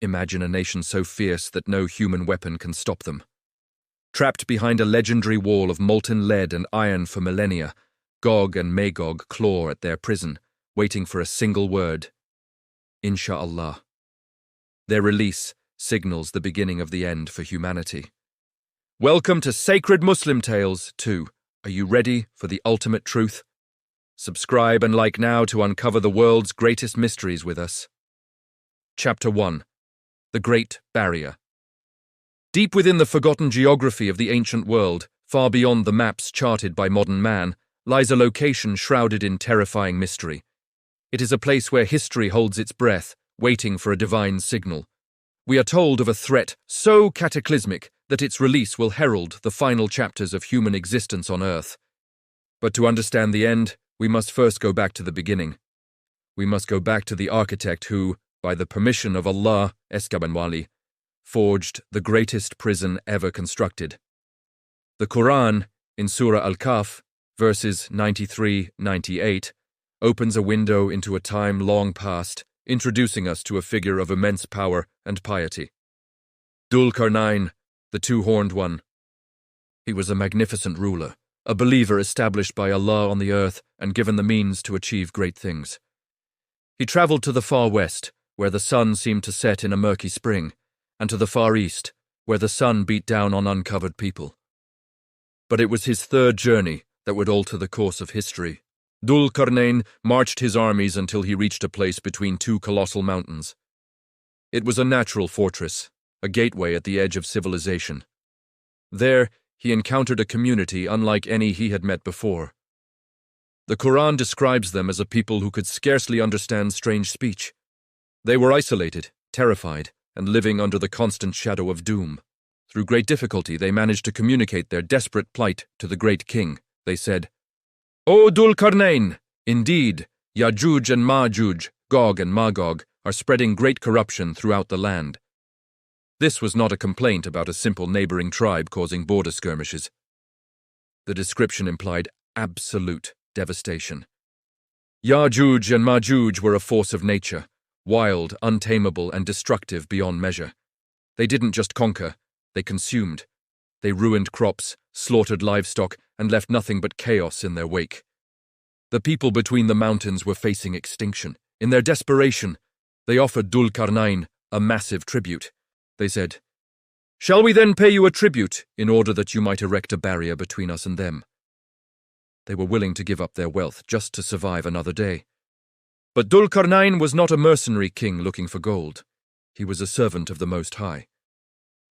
Imagine a nation so fierce that no human weapon can stop them. Trapped behind a legendary wall of molten lead and iron for millennia, Gog and Magog claw at their prison, waiting for a single word: Insha'Allah. Their release signals the beginning of the end for humanity. Welcome to Sacred Muslim Tales 2. Are you ready for the ultimate truth? Subscribe and like now to uncover the world's greatest mysteries with us. Chapter 1. The Great Barrier. Deep within the forgotten geography of the ancient world, far beyond the maps charted by modern man, lies a location shrouded in terrifying mystery. It is a place where history holds its breath, waiting for a divine signal. We are told of a threat so cataclysmic that its release will herald the final chapters of human existence on Earth. But to understand the end, we must first go back to the beginning. We must go back to the architect who, by the permission of Allah, forged the greatest prison ever constructed. The Quran, in Surah Al-Kahf, verses 93-98, opens a window into a time long past, introducing us to a figure of immense power and piety. Dhul-Qarnayn, the two-horned one. He was a magnificent ruler, a believer established by Allah on the earth and given the means to achieve great things. He traveled to the far west, where the sun seemed to set in a murky spring, and to the far east, where the sun beat down on uncovered people. But it was his third journey that would alter the course of history. Dhul-Qarnayn marched his armies until he reached a place between two colossal mountains. It was a natural fortress, a gateway at the edge of civilization. There, he encountered a community unlike any he had met before. The Quran describes them as a people who could scarcely understand strange speech. They were isolated, terrified, and living under the constant shadow of doom. Through great difficulty, they managed to communicate their desperate plight to the great king. They said, "O Dhul-Qarnayn, indeed, Yajooj and Majooj, Gog and Magog, are spreading great corruption throughout the land." This was not a complaint about a simple neighboring tribe causing border skirmishes. The description implied absolute devastation. Yajooj and Majooj were a force of nature, wild, untamable, and destructive beyond measure. They didn't just conquer, they consumed. They ruined crops, slaughtered livestock, and left nothing but chaos in their wake. The people between the mountains were facing extinction. In their desperation, they offered Dhul-Qarnayn a massive tribute. They said, "Shall we then pay you a tribute in order that you might erect a barrier between us and them?" They were willing to give up their wealth just to survive another day. But Dhul-Qarnayn was not a mercenary king looking for gold. He was a servant of the Most High.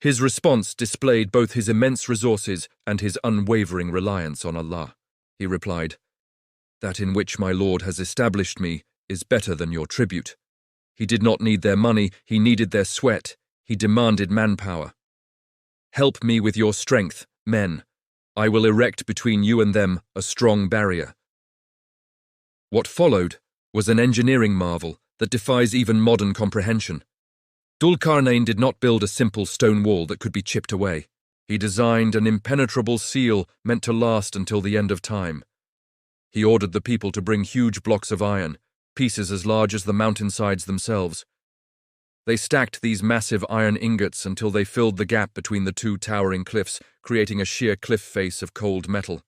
His response displayed both his immense resources and his unwavering reliance on Allah. He replied, "That in which my Lord has established me is better than your tribute." He did not need their money, he needed their sweat. He demanded manpower. "Help me with your strength, men. I will erect between you and them a strong barrier." What followed was an engineering marvel that defies even modern comprehension. Dhul-Qarnayn did not build a simple stone wall that could be chipped away. He designed an impenetrable seal meant to last until the end of time. He ordered the people to bring huge blocks of iron, pieces as large as the mountainsides themselves. They stacked these massive iron ingots until they filled the gap between the two towering cliffs, creating a sheer cliff face of cold metal.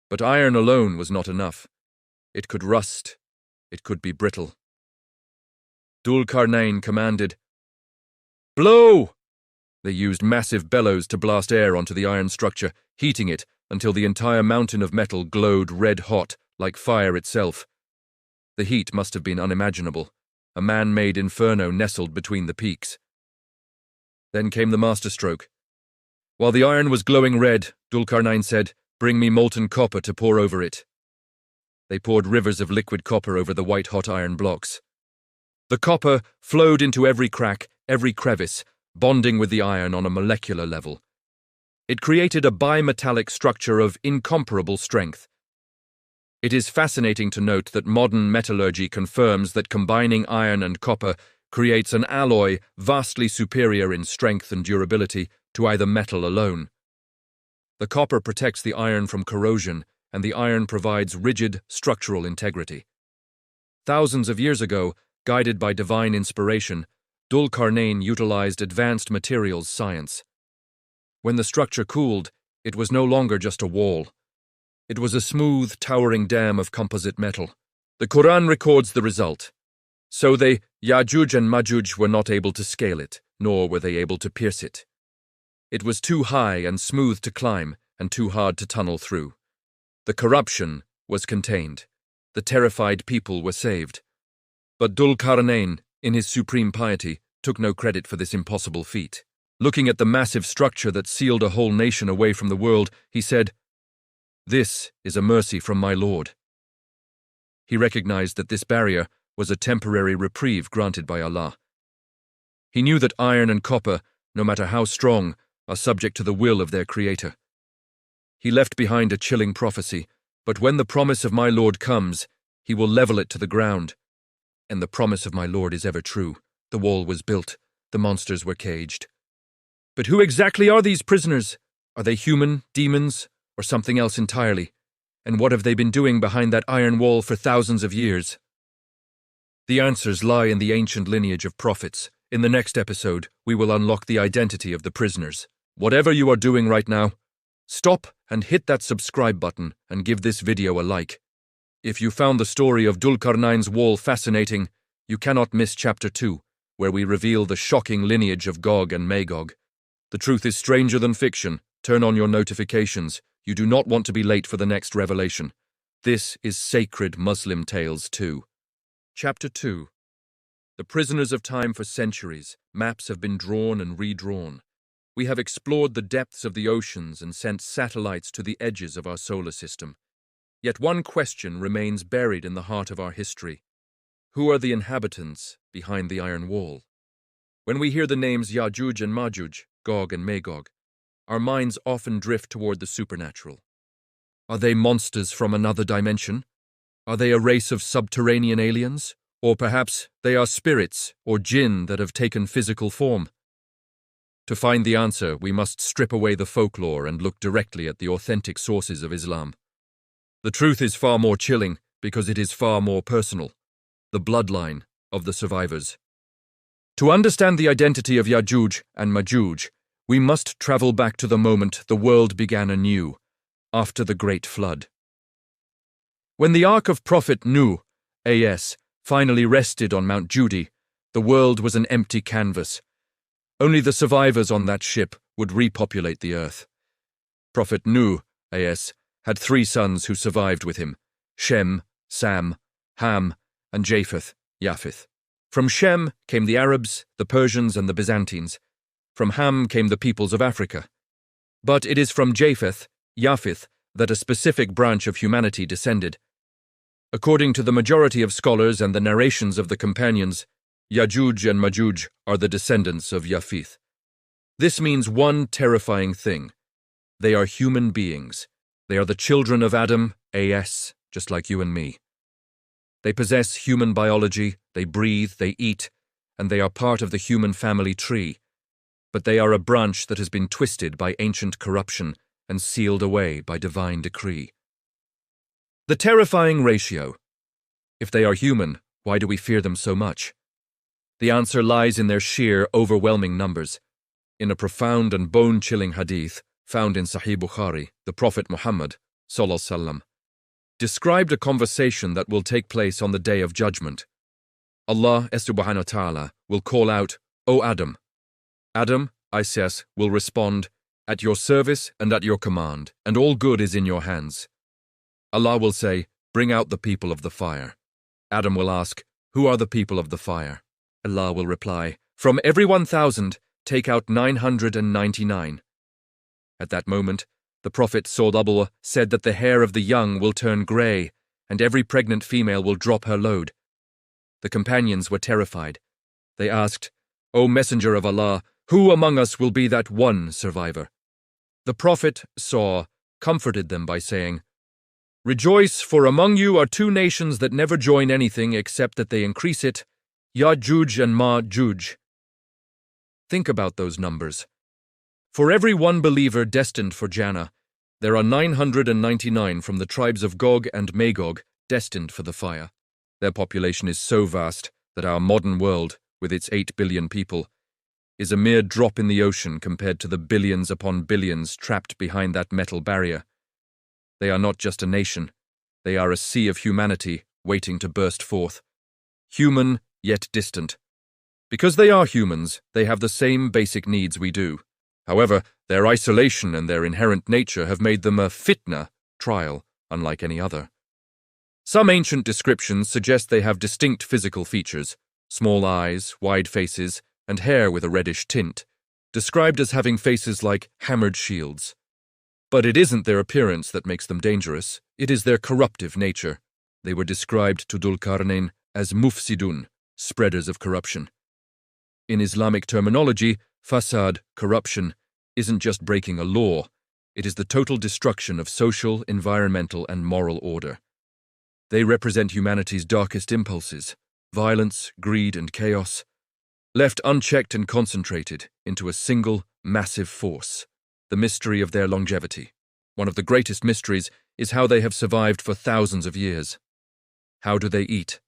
But iron alone was not enough. It could rust. It could be brittle. Dhul-Qarnayn commanded, "Blow!" They used massive bellows to blast air onto the iron structure, heating it until the entire mountain of metal glowed red-hot, like fire itself. The heat must have been unimaginable. A man-made inferno nestled between the peaks. Then came the masterstroke. While the iron was glowing red, Dhul-Qarnayn said, "Bring me molten copper to pour over it." They poured rivers of liquid copper over the white-hot iron blocks. The copper flowed into every crack, every crevice, bonding with the iron on a molecular level. It created a bimetallic structure of incomparable strength. It is fascinating to note that modern metallurgy confirms that combining iron and copper creates an alloy vastly superior in strength and durability to either metal alone. The copper protects the iron from corrosion, and the iron provides rigid structural integrity. Thousands of years ago, guided by divine inspiration, Dhul-Qarnayn utilized advanced materials science. When the structure cooled, it was no longer just a wall. It was a smooth, towering dam of composite metal. The Quran records the result. So they, Yajooj and Majooj, were not able to scale it, nor were they able to pierce it. It was too high and smooth to climb, and too hard to tunnel through. The corruption was contained. The terrified people were saved. But Dhul-Qarnayn, in his supreme piety, took no credit for this impossible feat. Looking at the massive structure that sealed a whole nation away from the world, he said, "This is a mercy from my Lord." He recognized that this barrier was a temporary reprieve granted by Allah. He knew that iron and copper, no matter how strong, are subject to the will of their Creator. He left behind a chilling prophecy, but when the promise of my Lord comes, he will level it to the ground. And the promise of my Lord is ever true. The wall was built, the monsters were caged. But who exactly are these prisoners? Are they human, demons, or something else entirely? And what have they been doing behind that iron wall for thousands of years? The answers lie in the ancient lineage of prophets. In the next episode, we will unlock the identity of the prisoners. Whatever you are doing right now, stop and hit that subscribe button and give this video a like. If you found the story of Dhul-Qarnayn's wall fascinating, you cannot miss Chapter 2, where we reveal the shocking lineage of Gog and Magog. The truth is stranger than fiction. Turn on your notifications. You do not want to be late for the next revelation. This is Sacred Muslim Tales 2. Chapter 2. The prisoners of time for centuries. Maps have been drawn and redrawn. We have explored the depths of the oceans and sent satellites to the edges of our solar system. Yet one question remains buried in the heart of our history. Who are the inhabitants behind the iron wall? When we hear the names Yajooj and Majooj, Gog and Magog, our minds often drift toward the supernatural. Are they monsters from another dimension? Are they a race of subterranean aliens? Or perhaps they are spirits or jinn that have taken physical form? To find the answer, we must strip away the folklore and look directly at the authentic sources of Islam. The truth is far more chilling because it is far more personal. The bloodline of the survivors. To understand the identity of Yajooj and Majooj, we must travel back to the moment the world began anew, after the Great Flood. When the Ark of Prophet Nuh, A.S., finally rested on Mount Judy, the world was an empty canvas. Only the survivors on that ship would repopulate the earth. Prophet Nuh, A.S., had 3 sons who survived with him, Shem, Sam, Ham, and Japheth, Japheth. From Shem came the Arabs, the Persians, and the Byzantines. From Ham came the peoples of Africa. But it is from Japheth, Japheth, that a specific branch of humanity descended. According to the majority of scholars and the narrations of the companions, Yajooj and Majooj are the descendants of Japheth. This means one terrifying thing. They are human beings. They are the children of Adam, A.S., just like you and me. They possess human biology, they breathe, they eat, and they are part of the human family tree. But they are a branch that has been twisted by ancient corruption and sealed away by divine decree. The terrifying ratio. If they are human, why do we fear them so much? The answer lies in their sheer, overwhelming numbers. In a profound and bone-chilling hadith found in Sahih Bukhari, the Prophet Muhammad, sallallahu alaihi wasallam, described a conversation that will take place on the Day of Judgment. Allah subhanahu wa ta'ala will call out, "O Adam." Adam, Isis, will respond, "At your service and at your command, and all good is in your hands." Allah will say, "Bring out the people of the fire." Adam will ask, "Who are the people of the fire?" Allah will reply, "From every 1,000, take out 999. At that moment, the Prophet Sallallahu said that the hair of the young will turn grey, and every pregnant female will drop her load. The companions were terrified. They asked, "O Messenger of Allah, who among us will be that one survivor?" The Prophet comforted them by saying, "Rejoice, for among you are 2 nations that never join anything except that they increase it, Yajooj and Majooj." Think about those numbers. For every 1 believer destined for Jannah, there are 999 from the tribes of Gog and Magog destined for the fire. Their population is so vast that our modern world, with its 8 billion people, is a mere drop in the ocean compared to the billions upon billions trapped behind that metal barrier. They are not just a nation, they are a sea of humanity waiting to burst forth. Human, yet distant. Because they are humans, they have the same basic needs we do. However, their isolation and their inherent nature have made them a fitna, trial, unlike any other. Some ancient descriptions suggest they have distinct physical features, small eyes, wide faces, and hair with a reddish tint, described as having faces like hammered shields. But it isn't their appearance that makes them dangerous, it is their corruptive nature. They were described to Dhul-Qarnayn as mufsidun, spreaders of corruption. In Islamic terminology, fasad, corruption, isn't just breaking a law, it is the total destruction of social, environmental, and moral order. They represent humanity's darkest impulses, violence, greed, and chaos, left unchecked and concentrated into a single, massive force, the mystery of their longevity. One of the greatest mysteries is how they have survived for thousands of years. How do they eat?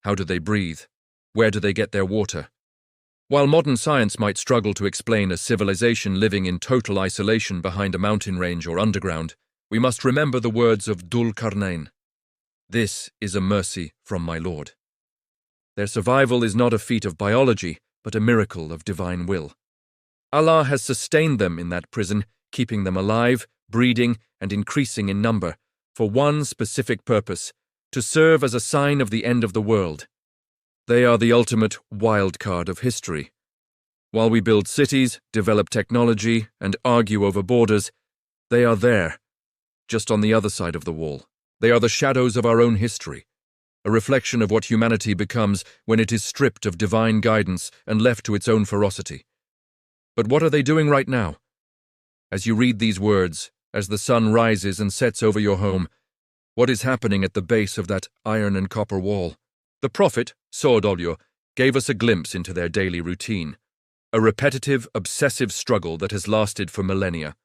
How do they breathe? Where do they get their water? While modern science might struggle to explain a civilization living in total isolation behind a mountain range or underground, we must remember the words of Dhul-Qarnayn. This is a mercy from my Lord. Their survival is not a feat of biology, but a miracle of divine will. Allah has sustained them in that prison, keeping them alive, breeding, and increasing in number, for one specific purpose, to serve as a sign of the end of the world. They are the ultimate wild card of history. While we build cities, develop technology, and argue over borders, they are there, just on the other side of the wall. They are the shadows of our own history, a reflection of what humanity becomes when it is stripped of divine guidance and left to its own ferocity. But what are they doing right now? As you read these words, as the sun rises and sets over your home, what is happening at the base of that iron and copper wall? The Prophet, Sallallahu, gave us a glimpse into their daily routine, a repetitive, obsessive struggle that has lasted for millennia.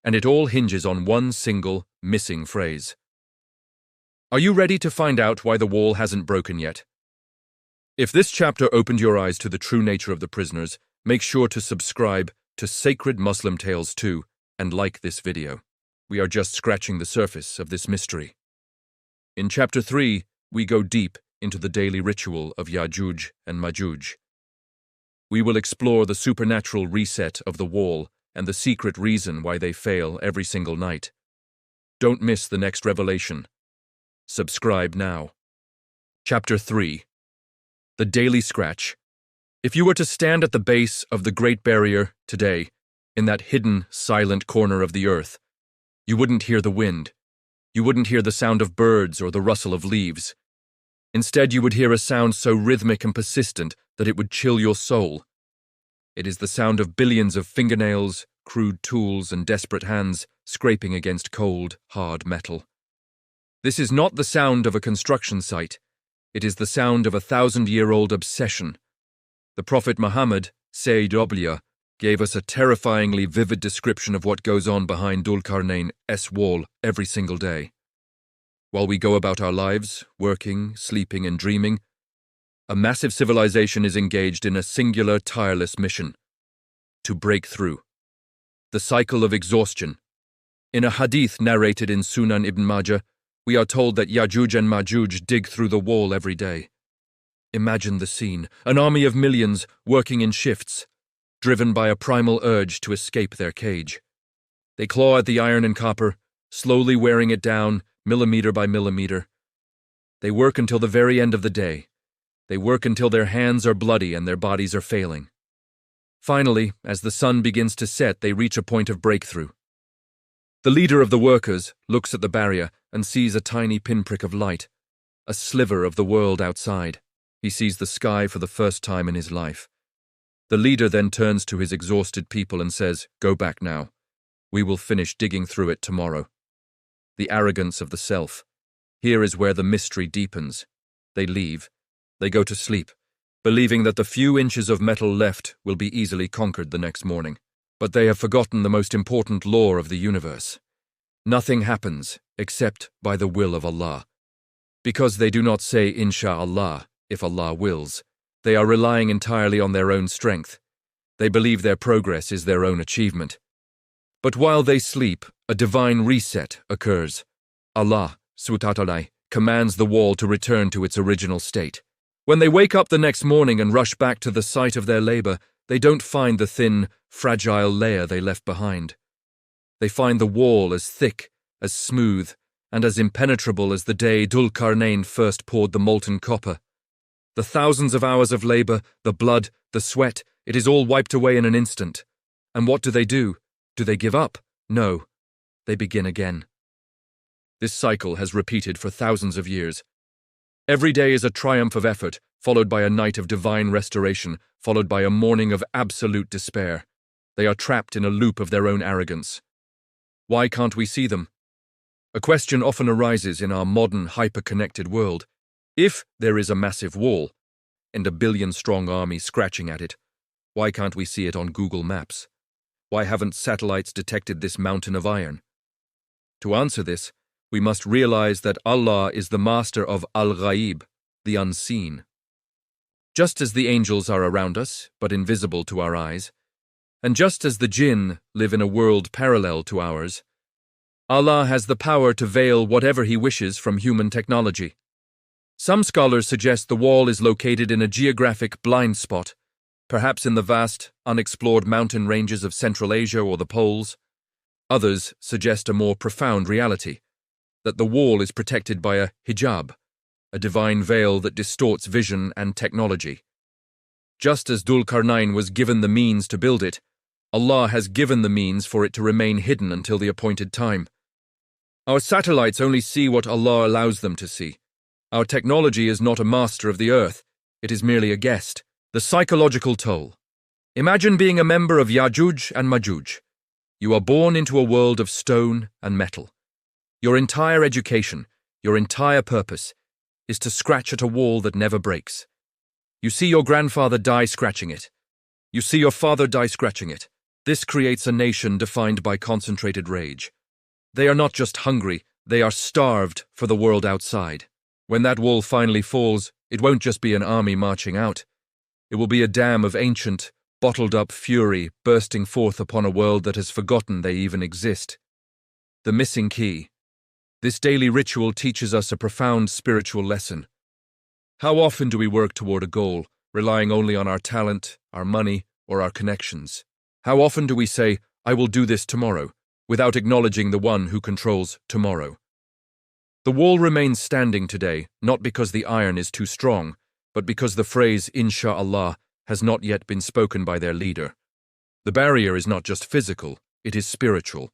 And it all hinges on one single, missing phrase. Are you ready to find out why the wall hasn't broken yet? If this chapter opened your eyes to the true nature of the prisoners, make sure to subscribe to Sacred Muslim Tales 2 and like this video. We are just scratching the surface of this mystery. In Chapter 3, we go deep into the daily ritual of Yajooj and Majooj. We will explore the supernatural reset of the wall and the secret reason why they fail every single night. Don't miss the next revelation. Subscribe now. Chapter 3. The Daily Scratch. If you were to stand at the base of the Great Barrier today, in that hidden, silent corner of the earth, you wouldn't hear the wind. You wouldn't hear the sound of birds or the rustle of leaves. Instead, you would hear a sound so rhythmic and persistent that it would chill your soul. It is the sound of billions of fingernails, crude tools, and desperate hands scraping against cold, hard metal. This is not the sound of a construction site. It is the sound of a 1,000-year-old obsession. The Prophet Muhammad, saviez, gave us a terrifyingly vivid description of what goes on behind Dhul-Qarnayn's wall every single day. While we go about our lives, working, sleeping, and dreaming, a massive civilization is engaged in a singular, tireless mission: to break through. The cycle of exhaustion. In a hadith narrated in Sunan ibn Majah, we are told that Yajooj and Majooj dig through the wall every day. Imagine the scene, an army of millions working in shifts, driven by a primal urge to escape their cage. They claw at the iron and copper, slowly wearing it down, millimeter by millimeter. They work until the very end of the day. They work until their hands are bloody and their bodies are failing. Finally, as the sun begins to set, they reach a point of breakthrough. The leader of the workers looks at the barrier and sees a tiny pinprick of light, a sliver of the world outside. He sees the sky for the first time in his life. The leader then turns to his exhausted people and says, "Go back now. We will finish digging through it tomorrow." The arrogance of the self. Here is where the mystery deepens. They leave. They go to sleep, believing that the few inches of metal left will be easily conquered the next morning. But they have forgotten the most important law of the universe. Nothing happens except by the will of Allah. Because they do not say Insha'Allah if Allah wills, They are relying entirely on their own strength. They believe their progress is their own achievement. But while they sleep, a divine reset occurs. Allah, SWT, commands the wall to return to its original state. When they wake up the next morning and rush back to the site of their labor, they don't find the thin, fragile layer they left behind. They find the wall as thick, as smooth, and as impenetrable as the day Dhul-Qarnayn first poured the molten copper. The thousands of hours of labor, the blood, the sweat, it is all wiped away in an instant. And what do? Do they give up? No. They begin again. This cycle has repeated for thousands of years. Every day is a triumph of effort, followed by a night of divine restoration, followed by a morning of absolute despair. They are trapped in a loop of their own arrogance. Why can't we see them? A question often arises in our modern, hyper-connected world. If there is a massive wall, and a billion-strong army scratching at it, why can't we see it on Google Maps? Why haven't satellites detected this mountain of iron? To answer this, we must realize that Allah is the master of Al-Ghaib, the unseen. Just as the angels are around us, but invisible to our eyes, and just as the jinn live in a world parallel to ours, Allah has the power to veil whatever He wishes from human technology. Some scholars suggest the wall is located in a geographic blind spot, perhaps in the vast, unexplored mountain ranges of Central Asia or the poles. Others suggest a more profound reality, that the wall is protected by a hijab, a divine veil that distorts vision and technology. Just as Dhul-Qarnayn was given the means to build it, Allah has given the means for it to remain hidden until the appointed time. Our satellites only see what Allah allows them to see. Our technology is not a master of the earth, it is merely a guest. The psychological toll. Imagine being a member of Yajooj and Majooj. You are born into a world of stone and metal. Your entire education, your entire purpose, is to scratch at a wall that never breaks. You see your grandfather die scratching it. You see your father die scratching it. This creates a nation defined by concentrated rage. They are not just hungry, they are starved for the world outside. When that wall finally falls, it won't just be an army marching out. It will be a dam of ancient, bottled-up fury bursting forth upon a world that has forgotten they even exist. The missing key. This daily ritual teaches us a profound spiritual lesson. How often do we work toward a goal, relying only on our talent, our money, or our connections? How often do we say, "I will do this tomorrow," without acknowledging the one who controls tomorrow? The wall remains standing today, not because the iron is too strong, but because the phrase Insha'Allah has not yet been spoken by their leader. The barrier is not just physical, it is spiritual.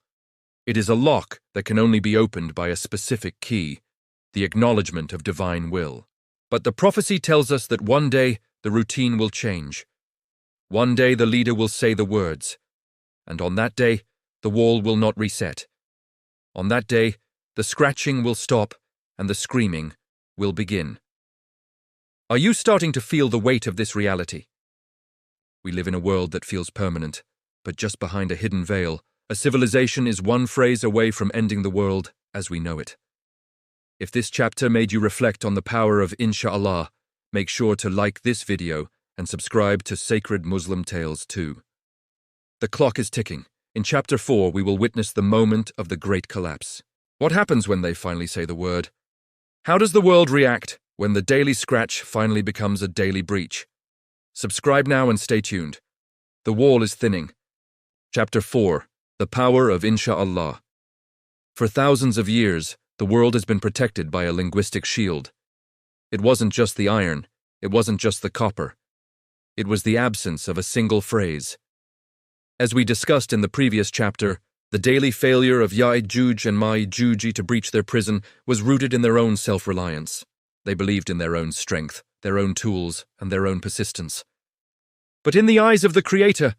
It is a lock that can only be opened by a specific key, the acknowledgement of divine will. But the prophecy tells us that one day the routine will change. One day the leader will say the words, and on that day the wall will not reset. On that day the scratching will stop and the screaming will begin. Are you starting to feel the weight of this reality? We live in a world that feels permanent, but just behind a hidden veil, a civilization is one phrase away from ending the world as we know it. If this chapter made you reflect on the power of Insha'Allah, make sure to like this video and subscribe to Sacred Muslim Tales too. The clock is ticking. In Chapter 4, we will witness the moment of the Great Collapse. What happens when they finally say the word? How does the world react when the daily scratch finally becomes a daily breach? Subscribe now and stay tuned. The wall is thinning. Chapter 4. The Power of Insha'Allah. For thousands of years, the world has been protected by a linguistic shield. It wasn't just the iron, it wasn't just the copper. It was the absence of a single phrase. As we discussed in the previous chapter, the daily failure of Yajooj and Majooj to breach their prison was rooted in their own self-reliance. They believed in their own strength, their own tools, and their own persistence. But in the eyes of the Creator,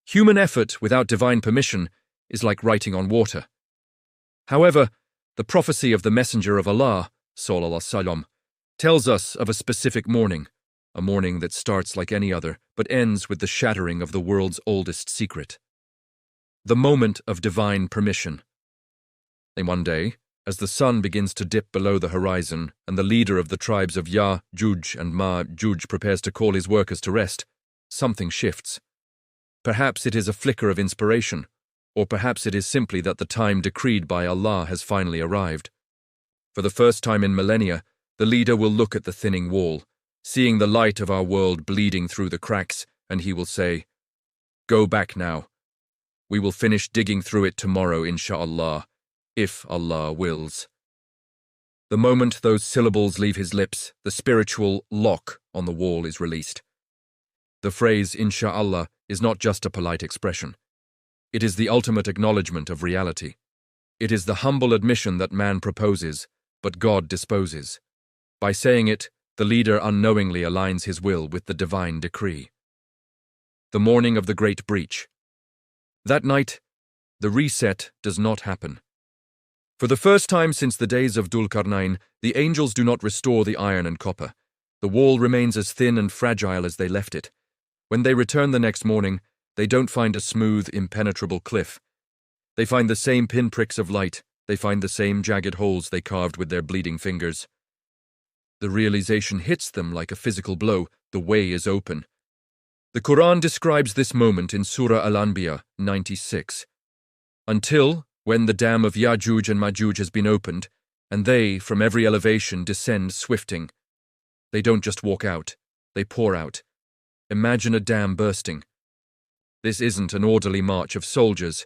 human effort without divine permission is like writing on water. However, the prophecy of the Messenger of Allah, sallallahu alaihi wasallam, tells us of a specific morning, a morning that starts like any other, but ends with the shattering of the world's oldest secret. The moment of divine permission. In one day, As the sun begins to dip below the horizon and the leader of the tribes of Yajooj and Majooj prepares to call his workers to rest, something shifts. Perhaps it is a flicker of inspiration, or perhaps it is simply that the time decreed by Allah has finally arrived. For the first time in millennia, the leader will look at the thinning wall, seeing the light of our world bleeding through the cracks, and he will say, "Go back now. We will finish digging through it tomorrow, insha'Allah, if Allah wills." The moment those syllables leave his lips, the spiritual lock on the wall is released. The phrase insha'Allah is not just a polite expression. It is the ultimate acknowledgement of reality. It is the humble admission that man proposes, but God disposes. By saying it, the leader unknowingly aligns his will with the divine decree. The morning of the great breach. That night, the reset does not happen. For the first time since the days of Dhul-Qarnayn, the angels do not restore the iron and copper. The wall remains as thin and fragile as they left it. When they return the next morning, they don't find a smooth, impenetrable cliff. They find the same pinpricks of light. They find the same jagged holes they carved with their bleeding fingers. The realization hits them like a physical blow. The way is open. The Quran describes this moment in Surah Al-Anbiya 96. Until, when the dam of Yajooj and Majooj has been opened, and they, from every elevation, descend swifting. They don't just walk out, they pour out. Imagine a dam bursting. This isn't an orderly march of soldiers.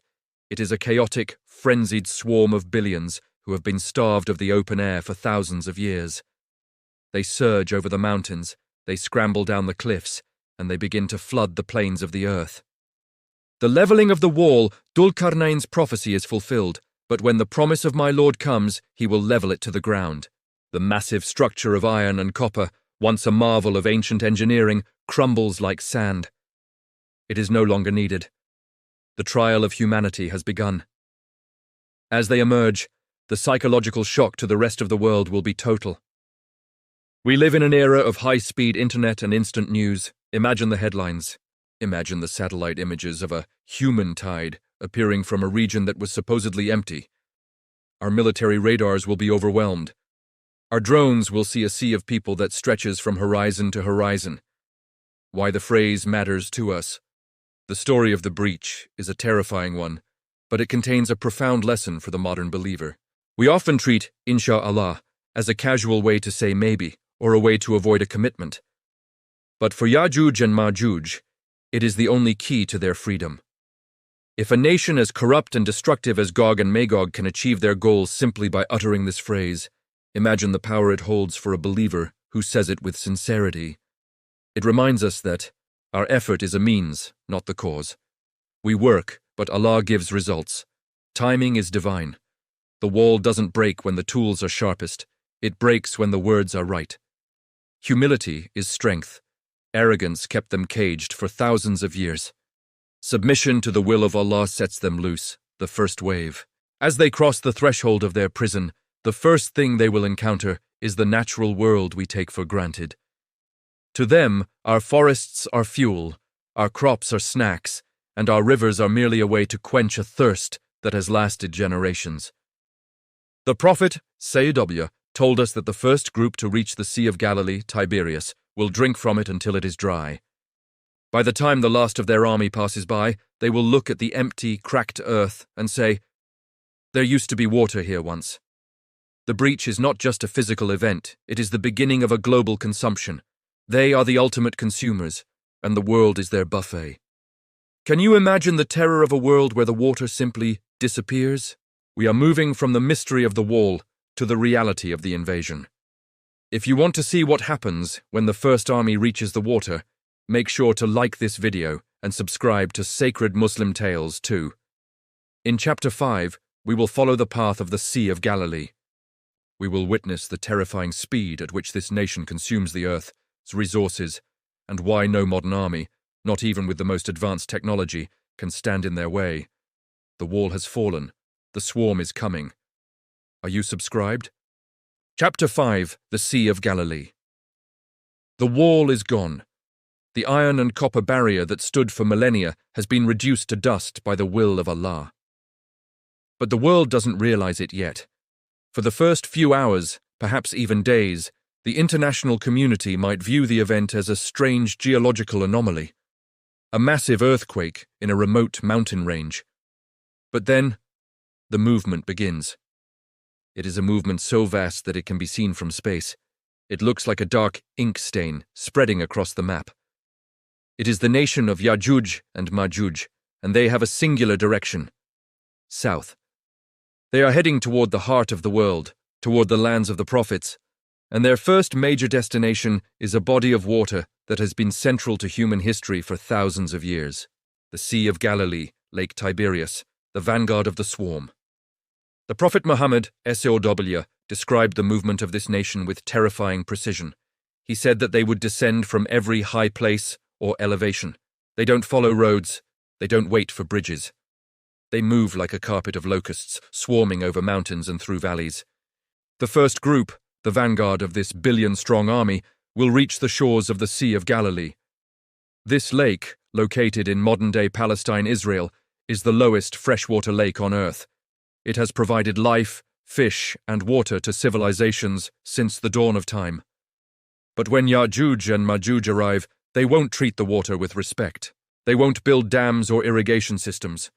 It is a chaotic, frenzied swarm of billions who have been starved of the open air for thousands of years. They surge over the mountains, they scramble down the cliffs, and they begin to flood the plains of the earth. The levelling of the wall, Dhul-Qarnayn's prophecy is fulfilled, but when the promise of my Lord comes, he will level it to the ground. The massive structure of iron and copper, once a marvel of ancient engineering, crumbles like sand. It is no longer needed. The trial of humanity has begun. As they emerge, the psychological shock to the rest of the world will be total. We live in an era of high-speed internet and instant news. Imagine the headlines. Imagine the satellite images of a human tide appearing from a region that was supposedly empty. Our military radars will be overwhelmed. Our drones will see a sea of people that stretches from horizon to horizon. Why the phrase matters to us. The story of the breach is a terrifying one, but it contains a profound lesson for the modern believer. We often treat insha'Allah as a casual way to say maybe, or a way to avoid a commitment. But for Yajooj and Majooj, it is the only key to their freedom. If a nation as corrupt and destructive as Gog and Magog can achieve their goals simply by uttering this phrase, imagine the power it holds for a believer who says it with sincerity. It reminds us that our effort is a means, not the cause. We work, but Allah gives results. Timing is divine. The wall doesn't break when the tools are sharpest. It breaks when the words are right. Humility is strength. Arrogance kept them caged for thousands of years. Submission to the will of Allah sets them loose, the first wave. As they cross the threshold of their prison, the first thing they will encounter is the natural world we take for granted. To them, our forests are fuel, our crops are snacks, and our rivers are merely a way to quench a thirst that has lasted generations. The Prophet, CONTES, told us that the first group to reach the Sea of Galilee, Tiberias, will drink from it until it is dry. By the time the last of their army passes by, they will look at the empty, cracked earth and say, "There used to be water here once." The breach is not just a physical event, it is the beginning of a global consumption. They are the ultimate consumers, and the world is their buffet. Can you imagine the terror of a world where the water simply disappears? We are moving from the mystery of the wall to the reality of the invasion. If you want to see what happens when the first army reaches the water, make sure to like this video and subscribe to Sacred Muslim Tales too. In Chapter 5, we will follow the path of the Sea of Galilee. We will witness the terrifying speed at which this nation consumes the earth's resources, and why no modern army, not even with the most advanced technology, can stand in their way. The wall has fallen. The swarm is coming. Are you subscribed? Chapter 5, The Sea of Galilee. The wall is gone. The iron and copper barrier that stood for millennia has been reduced to dust by the will of Allah. But the world doesn't realize it yet. For the first few hours, perhaps even days, the international community might view the event as a strange geological anomaly, a massive earthquake in a remote mountain range. But then, the movement begins. It is a movement so vast that it can be seen from space. It looks like a dark ink stain spreading across the map. It is the nation of Yajooj and Majooj, and they have a singular direction: south. They are heading toward the heart of the world, toward the lands of the prophets, and their first major destination is a body of water that has been central to human history for thousands of years: the Sea of Galilee, Lake Tiberias, the vanguard of the swarm. The Prophet Muhammad, SAW, described the movement of this nation with terrifying precision. He said that they would descend from every high place or elevation. They don't follow roads. They don't wait for bridges. They move like a carpet of locusts, swarming over mountains and through valleys. The first group, the vanguard of this billion-strong army, will reach the shores of the Sea of Galilee. This lake, located in modern-day Palestine, Israel, is the lowest freshwater lake on Earth. It has provided life, fish, and water to civilizations since the dawn of time. But when Yajooj and Majooj arrive, they won't treat the water with respect. They won't build dams or irrigation systems.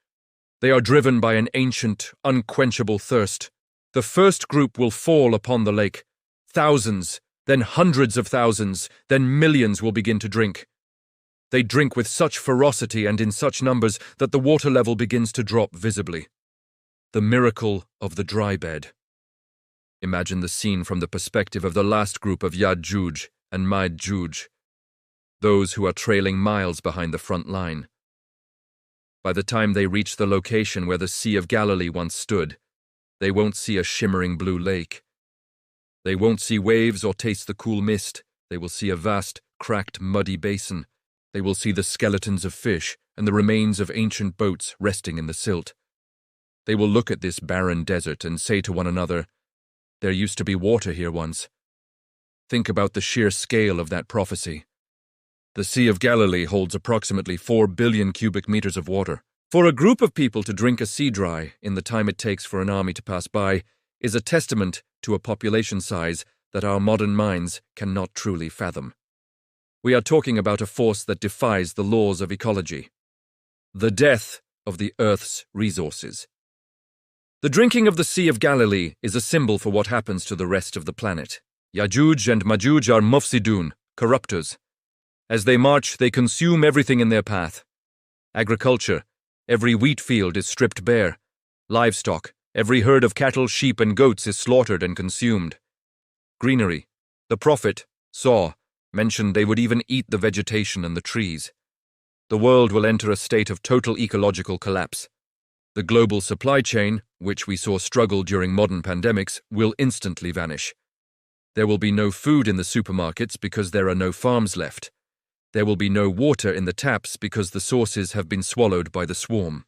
They are driven by an ancient, unquenchable thirst. The first group will fall upon the lake. Thousands, then hundreds of thousands, then millions will begin to drink. They drink with such ferocity and in such numbers that the water level begins to drop visibly. The miracle of the dry bed. Imagine the scene from the perspective of the last group of Yajooj and Majooj, those who are trailing miles behind the front line. By the time they reach the location where the Sea of Galilee once stood, they won't see a shimmering blue lake. They won't see waves or taste the cool mist. They will see a vast, cracked, muddy basin. They will see the skeletons of fish and the remains of ancient boats resting in the silt. They will look at this barren desert and say to one another, "There used to be water here once." Think about the sheer scale of that prophecy. The Sea of Galilee holds approximately 4 billion cubic meters of water. For a group of people to drink a sea dry in the time it takes for an army to pass by is a testament to a population size that our modern minds cannot truly fathom. We are talking about a force that defies the laws of ecology. The death of the Earth's resources. The drinking of the Sea of Galilee is a symbol for what happens to the rest of the planet. Yajooj and Majooj are mufsidun, corruptors. As they march, they consume everything in their path. Agriculture, every wheat field is stripped bare. Livestock, every herd of cattle, sheep, and goats is slaughtered and consumed. Greenery, the prophet mentioned they would even eat the vegetation and the trees. The world will enter a state of total ecological collapse. The global supply chain, which we saw struggle during modern pandemics, will instantly vanish. There will be no food in the supermarkets because there are no farms left. There will be no water in the taps because the sources have been swallowed by the swarm.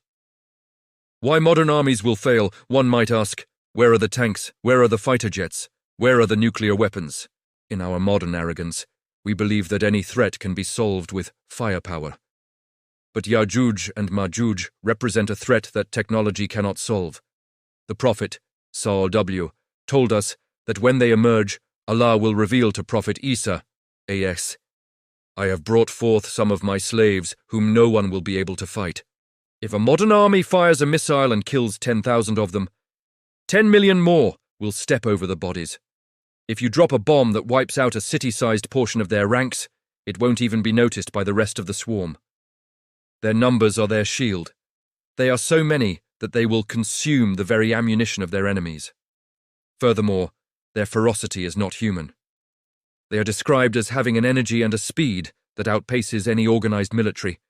Why modern armies will fail, one might ask. Where are the tanks? Where are the fighter jets? Where are the nuclear weapons? In our modern arrogance, we believe that any threat can be solved with firepower. But Yajooj and Majooj represent a threat that technology cannot solve. The Prophet, SAW, told us that when they emerge, Allah will reveal to Prophet Isa, AS, "I have brought forth some of my slaves whom no one will be able to fight." If a modern army fires a missile and kills 10,000 of them, 10 million more will step over the bodies. If you drop a bomb that wipes out a city-sized portion of their ranks, it won't even be noticed by the rest of the swarm. Their numbers are their shield. They are so many that they will consume the very ammunition of their enemies. Furthermore, their ferocity is not human. They are described as having an energy and a speed that outpaces any organized military.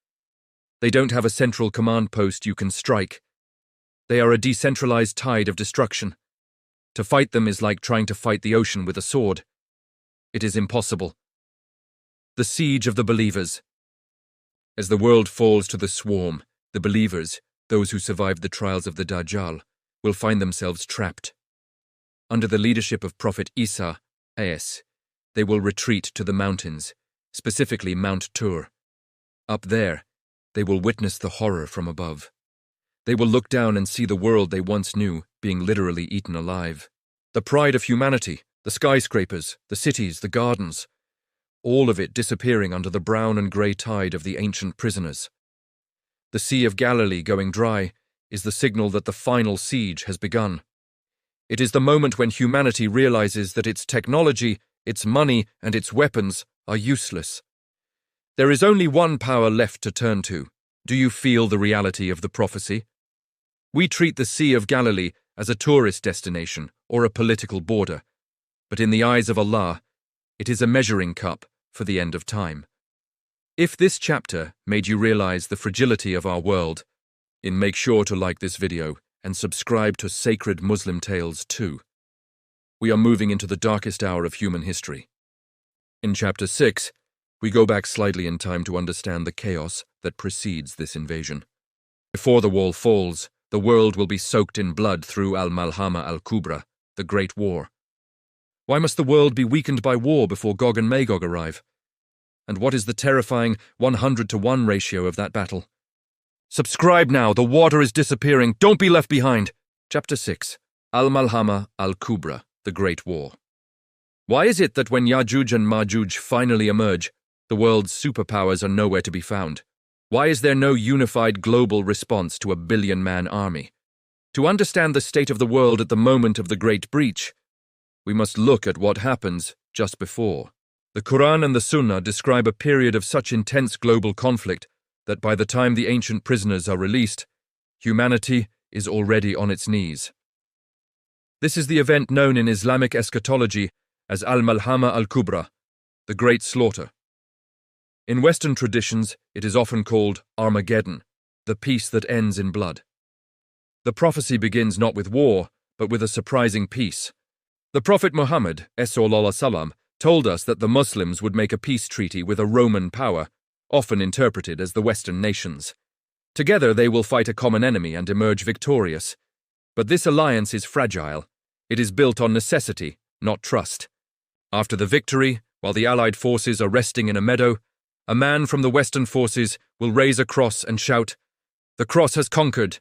They don't have a central command post you can strike. They are a decentralized tide of destruction. To fight them is like trying to fight the ocean with a sword. It is impossible. The siege of the believers. As the world falls to the swarm, the believers, those who survived the trials of the Dajjal, will find themselves trapped. Under the leadership of Prophet Isa, AS, they will retreat to the mountains, specifically Mount Tur. Up there, they will witness the horror from above. They will look down and see the world they once knew being literally eaten alive. The pride of humanity, the skyscrapers, the cities, the gardens, all of it disappearing under the brown and grey tide of the ancient prisoners. The Sea of Galilee going dry is the signal that the final siege has begun. It is the moment when humanity realizes that its technology, its money, and its weapons are useless. There is only one power left to turn to. Do you feel the reality of the prophecy? We treat the Sea of Galilee as a tourist destination or a political border, but in the eyes of Allah, it is a measuring cup for the end of time. If this chapter made you realize the fragility of our world, then make sure to like this video and subscribe to Sacred Muslim Tales too. We are moving into the darkest hour of human history. In Chapter 6, we go back slightly in time to understand the chaos that precedes this invasion. Before the wall falls, the world will be soaked in blood through Al-Malhama Al-Kubra, the Great War. Why must the world be weakened by war before Gog and Magog arrive? And what is the terrifying 100-to-1 ratio of that battle? Subscribe now, the water is disappearing, don't be left behind! Chapter 6, Al-Malhama Al-Kubra, the Great War. Why is it that when Yajooj and Majooj finally emerge, the world's superpowers are nowhere to be found? Why is there no unified global response to a billion-man army? To understand the state of the world at the moment of the Great Breach, we must look at what happens just before. The Quran and the Sunnah describe a period of such intense global conflict that by the time the ancient prisoners are released, humanity is already on its knees. This is the event known in Islamic eschatology as Al-Malhama Al-Kubra, the Great Slaughter. In Western traditions, it is often called Armageddon, the peace that ends in blood. The prophecy begins not with war, but with a surprising peace. The Prophet Muhammad, ﷺ, told us that the Muslims would make a peace treaty with a Roman power, often interpreted as the Western nations. Together they will fight a common enemy and emerge victorious. But this alliance is fragile. It is built on necessity, not trust. After the victory, while the Allied forces are resting in a meadow, a man from the Western forces will raise a cross and shout, "The cross has conquered."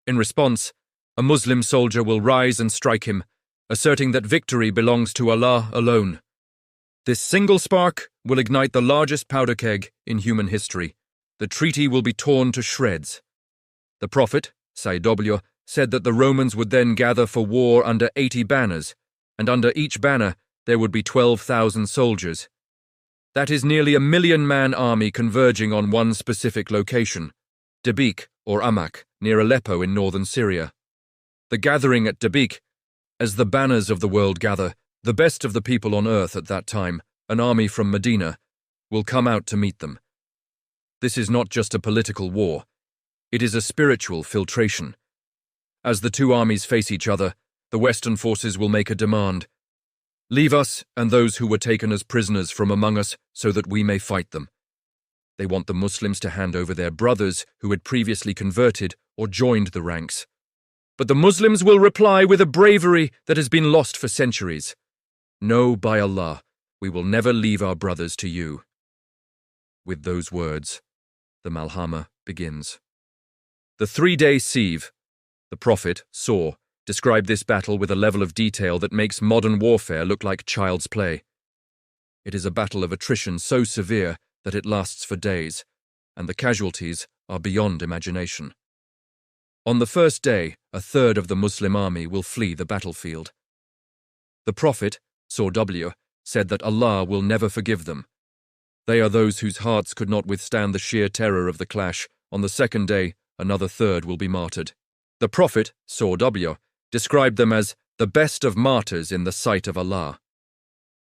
In response, a Muslim soldier will rise and strike him, asserting that victory belongs to Allah alone. This single spark will ignite the largest powder keg in human history. The treaty will be torn to shreds. The Prophet, saviez, said that the Romans would then gather for war under 80 banners, and under each banner there would be 12,000 soldiers. That is nearly a 1,000,000-man army converging on one specific location, Dabiq or Amak, near Aleppo in northern Syria. The gathering at Dabiq, as the banners of the world gather, the best of the people on earth at that time, an army from Medina, will come out to meet them. This is not just a political war, it is a spiritual filtration. As the two armies face each other, the Western forces will make a demand. Leave us and those who were taken as prisoners from among us so that we may fight them. They want the Muslims to hand over their brothers who had previously converted or joined the ranks. But the Muslims will reply with a bravery that has been lost for centuries. No, by Allah, we will never leave our brothers to you. With those words, the Malhama begins. The 3-day siege, the Prophet saw, described this battle with a level of detail that makes modern warfare look like child's play. It is a battle of attrition so severe that it lasts for days, and the casualties are beyond imagination. On the first day, a third of the Muslim army will flee the battlefield. The Prophet, SAW, said that Allah will never forgive them. They are those whose hearts could not withstand the sheer terror of the clash. On the second day, another third will be martyred. The Prophet, SAW, described them as the best of martyrs in the sight of Allah.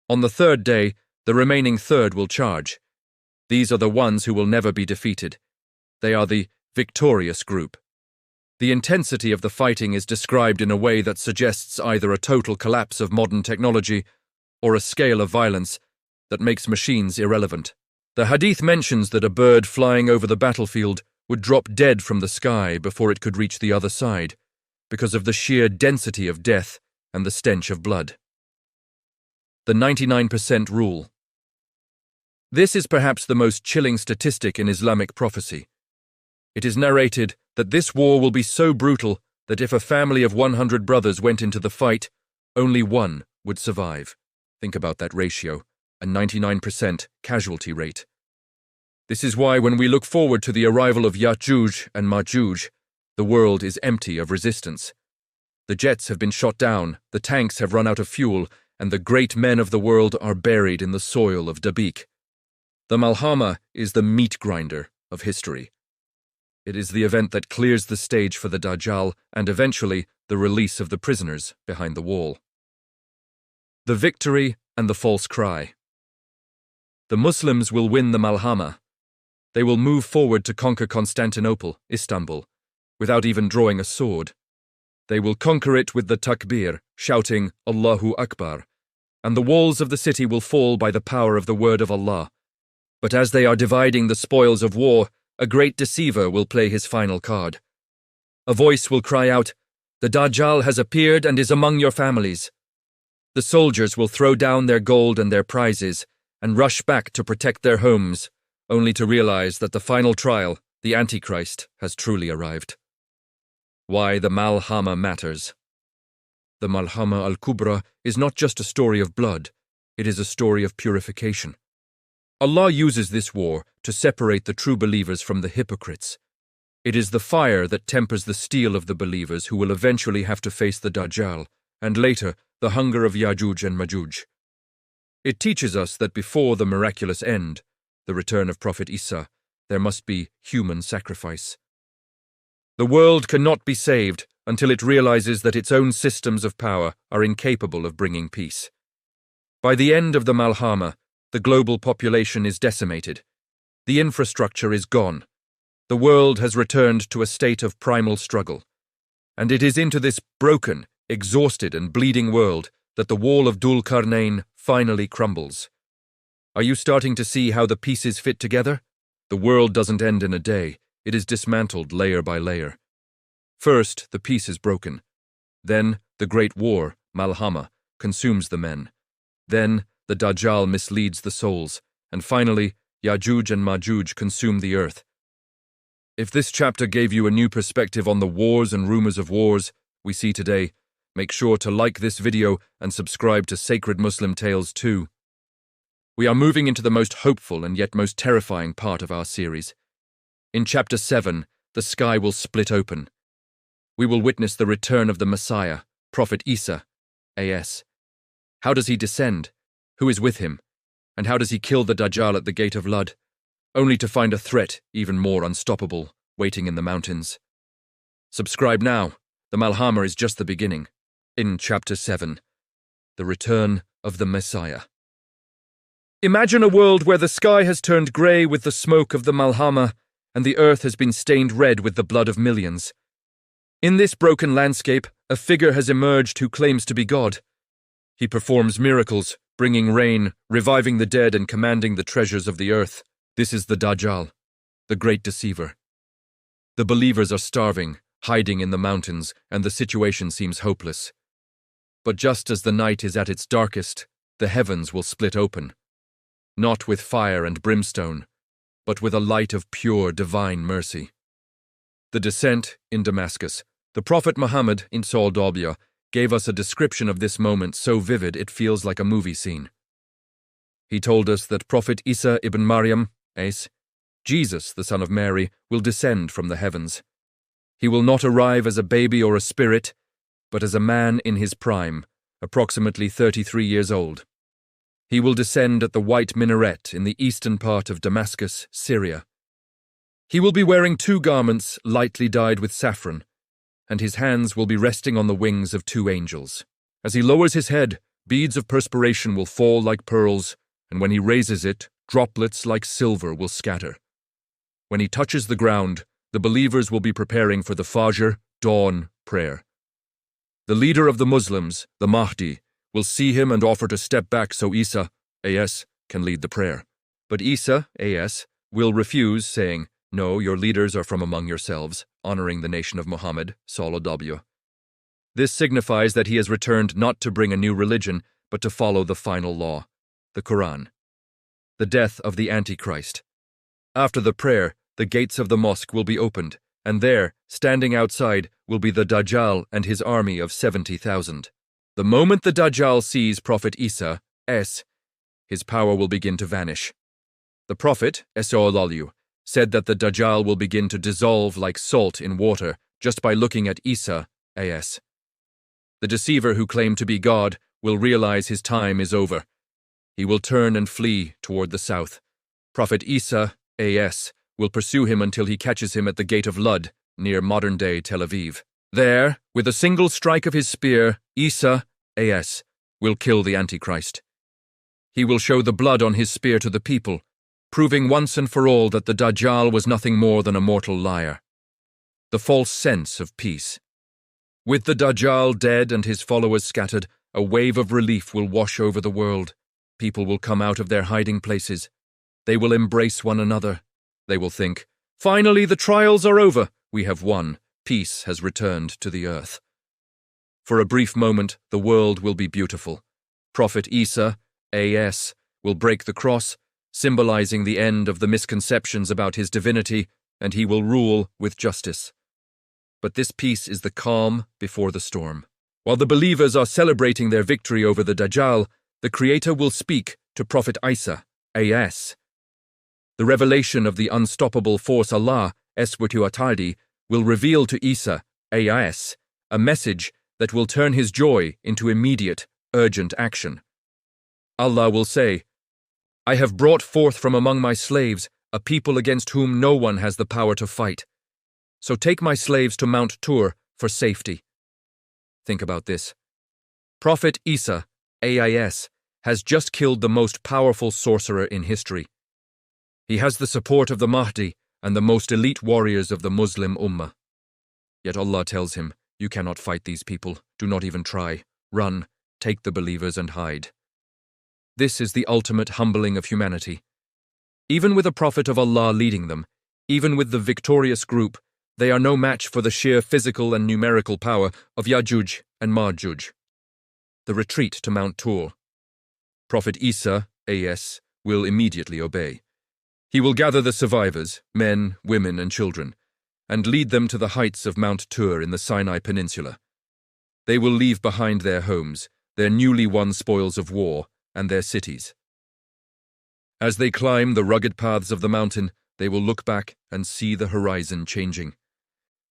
On the third day, the remaining third will charge. These are the ones who will never be defeated. They are the victorious group. The intensity of the fighting is described in a way that suggests either a total collapse of modern technology or a scale of violence that makes machines irrelevant. The hadith mentions that a bird flying over the battlefield would drop dead from the sky before it could reach the other side, because of the sheer density of death and the stench of blood. The 99% rule. This is perhaps the most chilling statistic in Islamic prophecy. It is narrated that this war will be so brutal that if a family of 100 brothers went into the fight, only one would survive. Think about that ratio, a 99% casualty rate. This is why when we look forward to the arrival of Yajooj and Majooj, the world is empty of resistance. The jets have been shot down, the tanks have run out of fuel, and the great men of the world are buried in the soil of Dabiq. The Malhama is the meat grinder of history. It is the event that clears the stage for the Dajjal and eventually the release of the prisoners behind the wall. The victory and the false cry. The Muslims will win the Malhama. They will move forward to conquer Constantinople, Istanbul, without even drawing a sword. They will conquer it with the takbir, shouting Allahu Akbar, and the walls of the city will fall by the power of the word of Allah. But as they are dividing the spoils of war, a great deceiver will play his final card. A voice will cry out, "The Dajjal has appeared and is among your families." The soldiers will throw down their gold and their prizes and rush back to protect their homes, only to realize that the final trial, the Antichrist, has truly arrived. Why the Malhama matters. The Malhama Al-Kubra is not just a story of blood, it is a story of purification. Allah uses this war to separate the true believers from the hypocrites. It is the fire that tempers the steel of the believers who will eventually have to face the Dajjal, and later, the hunger of Yajooj and Majooj. It teaches us that before the miraculous end, the return of Prophet Isa, there must be human sacrifice. The world cannot be saved until it realizes that its own systems of power are incapable of bringing peace. By the end of the Malhama, the global population is decimated. The infrastructure is gone. The world has returned to a state of primal struggle. And it is into this broken, exhausted and bleeding world that the wall of Dhul-Qarnayn finally crumbles. Are you starting to see how the pieces fit together? The world doesn't end in a day. It is dismantled layer by layer. First, the peace is broken. Then, the great war, Malhama, consumes the men. Then, the Dajjal misleads the souls. And finally, Yajooj and Majooj consume the earth. If this chapter gave you a new perspective on the wars and rumors of wars we see today, make sure to like this video and subscribe to Sacred Muslim Tales too. We are moving into the most hopeful and yet most terrifying part of our series. In Chapter 7, the sky will split open. We will witness the return of the Messiah, Prophet Isa, AS. How does he descend? Who is with him? And how does he kill the Dajjal at the Gate of Lud? Only to find a threat even more unstoppable, waiting in the mountains. Subscribe now. The Malhama is just the beginning. In Chapter 7, the return of the Messiah. Imagine a world where the sky has turned grey with the smoke of the Malhama, and the earth has been stained red with the blood of millions. In this broken landscape, a figure has emerged who claims to be God. He performs miracles, bringing rain, reviving the dead and commanding the treasures of the earth. This is the Dajjal, the great deceiver. The believers are starving, hiding in the mountains, and the situation seems hopeless. But just as the night is at its darkest, the heavens will split open. Not with fire and brimstone, but with a light of pure divine mercy. The descent in Damascus. The Prophet Muhammad in Saul gave us a description of this moment so vivid it feels like a movie scene. He told us that Prophet Isa ibn Maryam, Jesus, the son of Mary, will descend from the heavens. He will not arrive as a baby or a spirit, but as a man in his prime, approximately 33 years old. He will descend at the white minaret in the eastern part of Damascus, Syria. He will be wearing 2 garments lightly dyed with saffron, and his hands will be resting on the wings of 2 angels. As he lowers his head, beads of perspiration will fall like pearls, and when he raises it, droplets like silver will scatter. When he touches the ground, the believers will be preparing for the Fajr, dawn, prayer. The leader of the Muslims, the Mahdi, will see him and offer to step back so Isa, AS, can lead the prayer. But Isa, AS, will refuse, saying, "No, your leaders are from among yourselves," honoring the nation of Muhammad, SAW. This signifies that he has returned not to bring a new religion, but to follow the final law, the Quran. The death of the Antichrist. After the prayer, the gates of the mosque will be opened, and there, standing outside, will be the Dajjal and his army of 70,000. The moment the Dajjal sees Prophet Isa, his power will begin to vanish. The Prophet, said that the Dajjal will begin to dissolve like salt in water just by looking at Isa, The deceiver who claimed to be God will realize his time is over. He will turn and flee toward the south. Prophet Isa, will pursue him until he catches him at the gate of Lud, near modern-day Tel Aviv. There, with a single strike of his spear, Isa, will kill the Antichrist. He will show the blood on his spear to the people, proving once and for all that the Dajjal was nothing more than a mortal liar. The false sense of peace. With the Dajjal dead and his followers scattered, a wave of relief will wash over the world. People will come out of their hiding places. They will embrace one another. They will think, "Finally, the trials are over. We have won. Peace has returned to the earth." For a brief moment, the world will be beautiful. Prophet Isa, will break the cross, symbolizing the end of the misconceptions about his divinity, and he will rule with justice. But this peace is the calm before the storm. While the believers are celebrating their victory over the Dajjal, the Creator will speak to Prophet Isa, The revelation of the unstoppable force Allah, will reveal to Isa, a message that will turn his joy into immediate, urgent action. Allah will say, "I have brought forth from among my slaves a people against whom no one has the power to fight. So take my slaves to Mount Tur for safety." Think about this. Prophet Isa, has just killed the most powerful sorcerer in history. He has the support of the Mahdi and the most elite warriors of the Muslim Ummah. Yet Allah tells him, "You cannot fight these people. Do not even try. Run, take the believers and hide." This is the ultimate humbling of humanity. Even with a prophet of Allah leading them, even with the victorious group, they are no match for the sheer physical and numerical power of Yajooj and Majooj. The retreat to Mount Tur. Prophet Isa, will immediately obey. He will gather the survivors, men, women, and children, and lead them to the heights of Mount Tur in the Sinai Peninsula. They will leave behind their homes, their newly won spoils of war, and their cities. As they climb the rugged paths of the mountain, they will look back and see the horizon changing.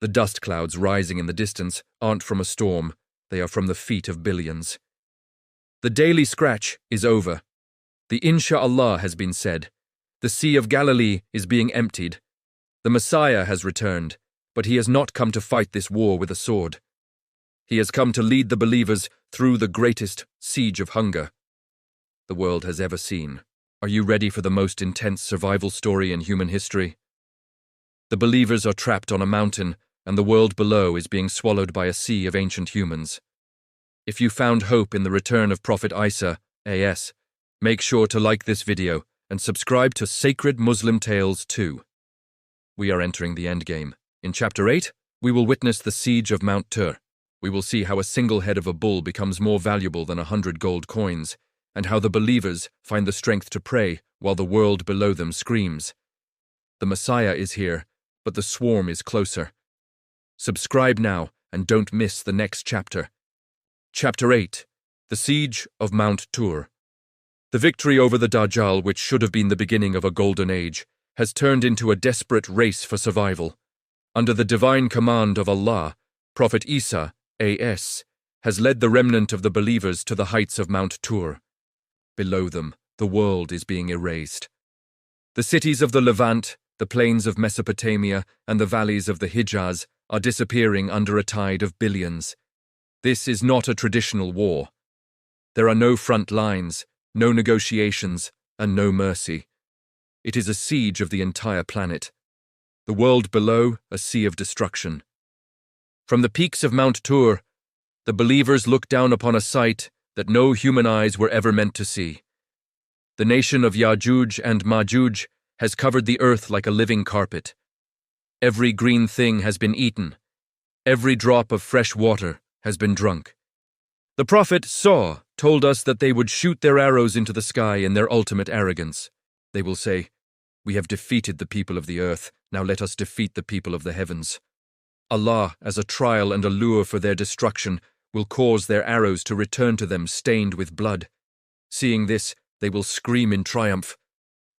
The dust clouds rising in the distance aren't from a storm, they are from the feet of billions. The daily scratch is over. The Insha'Allah has been said. The Sea of Galilee is being emptied. The Messiah has returned, but he has not come to fight this war with a sword. He has come to lead the believers through the greatest siege of hunger the world has ever seen. Are you ready for the most intense survival story in human history? The believers are trapped on a mountain, and the world below is being swallowed by a sea of ancient humans. If you found hope in the return of Prophet Isa, make sure to like this video and subscribe to Sacred Muslim Tales 2. We are entering the endgame. In Chapter 8, we will witness the siege of Mount Tur. We will see how a single head of a bull becomes more valuable than 100 gold coins, and how the believers find the strength to pray while the world below them screams. The Messiah is here, but the swarm is closer. Subscribe now and don't miss the next chapter. Chapter 8, The Siege of Mount Tur. The victory over the Dajjal, which should have been the beginning of a golden age, has turned into a desperate race for survival. Under the divine command of Allah, Prophet Isa, has led the remnant of the believers to the heights of Mount Tur. Below them, the world is being erased. The cities of the Levant, the plains of Mesopotamia, and the valleys of the Hijaz are disappearing under a tide of billions. This is not a traditional war. There are no front lines, no negotiations, and no mercy. It is a siege of the entire planet. The world below, a sea of destruction. From the peaks of Mount Tur, the believers look down upon a sight that no human eyes were ever meant to see. The nation of Yajooj and Majooj has covered the earth like a living carpet. Every green thing has been eaten. Every drop of fresh water has been drunk. The prophet told us that they would shoot their arrows into the sky in their ultimate arrogance. They will say, "We have defeated the people of the earth, now let us defeat the people of the heavens." Allah, as a trial and a lure for their destruction, will cause their arrows to return to them stained with blood. Seeing this, they will scream in triumph.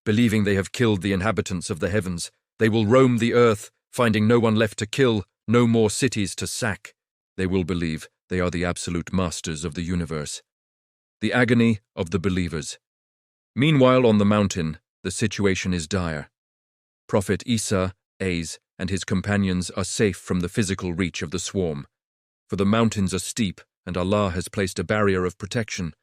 Believing they have killed the inhabitants of the heavens, they will roam the earth, finding no one left to kill, no more cities to sack. They will believe they are the absolute masters of the universe. The agony of the believers. Meanwhile, on the mountain, the situation is dire. Prophet Isa, and his companions are safe from the physical reach of the swarm, for the mountains are steep and Allah has placed a barrier of protection,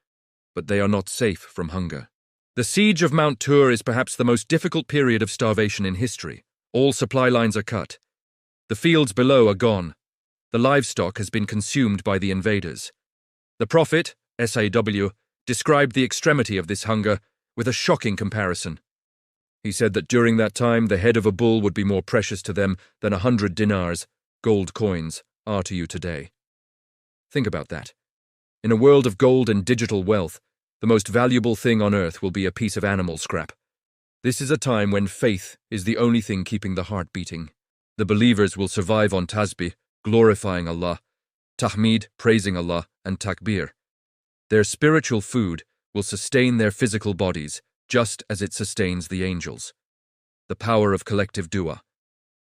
but they are not safe from hunger. The siege of Mount Tur is perhaps the most difficult period of starvation in history. All supply lines are cut. The fields below are gone. The livestock has been consumed by the invaders. The Prophet, SAW, described the extremity of this hunger with a shocking comparison. He said that during that time the head of a bull would be more precious to them than 100 dinars, gold coins, are to you today. Think about that. In a world of gold and digital wealth, the most valuable thing on earth will be a piece of animal scrap. This is a time when faith is the only thing keeping the heart beating. The believers will survive on tasbih, glorifying Allah, tahmid, praising Allah, and takbir. Their spiritual food will sustain their physical bodies, just as it sustains the angels. The power of collective dua.